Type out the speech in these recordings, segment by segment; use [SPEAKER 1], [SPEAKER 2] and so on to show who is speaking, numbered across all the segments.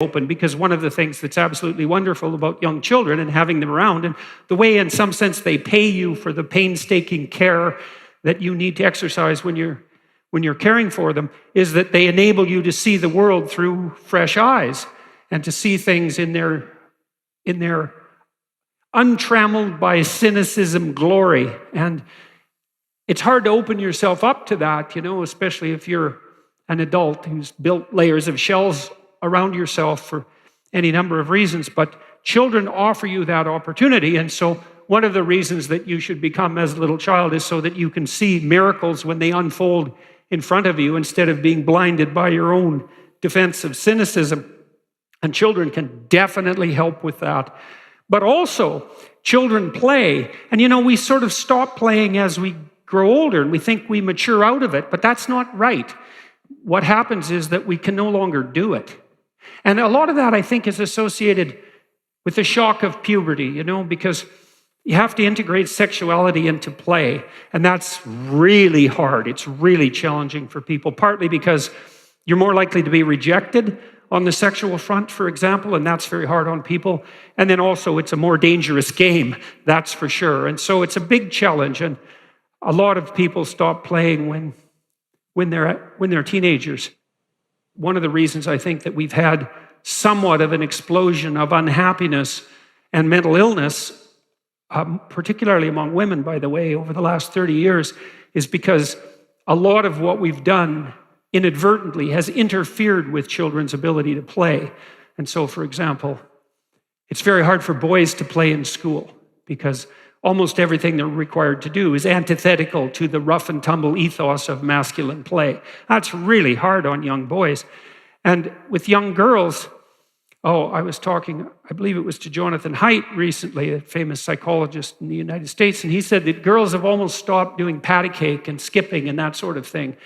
[SPEAKER 1] open, because one of the things that's absolutely wonderful about young children and having them around, and the way in some sense they pay you for the painstaking care that you need to exercise when you're caring for them, is that they enable you to see the world through fresh eyes and to see things in their untrammeled by cynicism glory. And it's hard to open yourself up to that, especially if you're an adult who's built layers of shells around yourself for any number of reasons. But children offer you that opportunity. And so one of the reasons that you should become as a little child is so that you can see miracles when they unfold in front of you, instead of being blinded by your own defensive cynicism. And children can definitely help with that. But also, children play. And we sort of stop playing as we grow older, and we think we mature out of it, but that's not right. What happens is that we can no longer do it. And a lot of that, I think, is associated with the shock of puberty, because you have to integrate sexuality into play. And that's really hard. It's really challenging for people, partly because you're more likely to be rejected on the sexual front, for example, and that's very hard on people. And then also it's a more dangerous game, that's for sure. And so it's a big challenge. And a lot of people stop playing when they're teenagers. One of the reasons I think that we've had somewhat of an explosion of unhappiness and mental illness, particularly among women, by the way, over the last 30 years, is because a lot of what we've done inadvertently has interfered with children's ability to play. And so, for example, it's very hard for boys to play in school because almost everything they're required to do is antithetical to the rough and tumble ethos of masculine play. That's really hard on young boys. And with young girls, I was talking, I believe it was to Jonathan Haidt recently, a famous psychologist in the United States, and he said that girls have almost stopped doing patty cake and skipping and that sort of thing.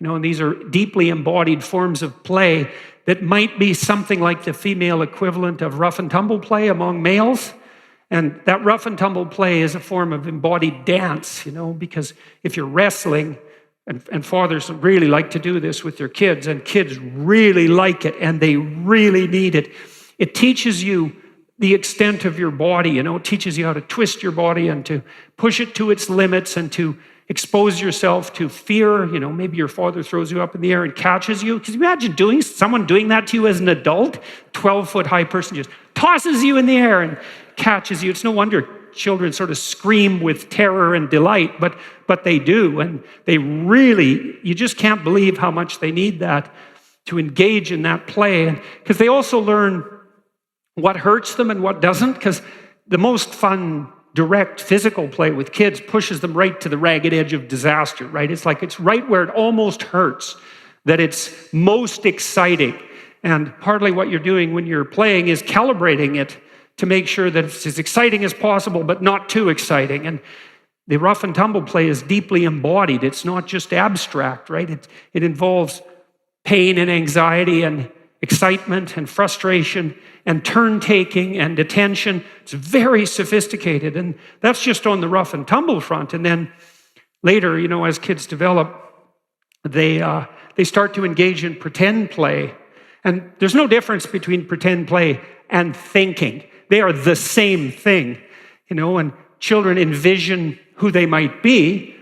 [SPEAKER 1] And these are deeply embodied forms of play that might be something like the female equivalent of rough and tumble play among males. And that rough and tumble play is a form of embodied dance, because if you're wrestling, and fathers really like to do this with their kids, and kids really like it, and they really need it. It teaches you the extent of your body, it teaches you how to twist your body and to push it to its limits and to expose yourself to fear. Maybe your father throws you up in the air and catches you. Because imagine someone doing that to you as an adult. 12-foot high person just tosses you in the air and catches you. It's no wonder children sort of scream with terror and delight, but they do. And they really, you just can't believe how much they need that to engage in that play. Because they also learn what hurts them and what doesn't. Because the most fun, direct physical play with kids pushes them right to the ragged edge of disaster, right? It's right where it almost hurts that it's most exciting. And partly what you're doing when you're playing is calibrating it to make sure that it's as exciting as possible, but not too exciting. And the rough and tumble play is deeply embodied. It's not just abstract, right? It involves pain and anxiety and excitement and frustration and turn-taking and attention. It's very sophisticated, and that's just on the rough and tumble front. And then later, as kids develop, they start to engage in pretend play. And there's no difference between pretend play and thinking. They are the same thing, and children envision who they might be,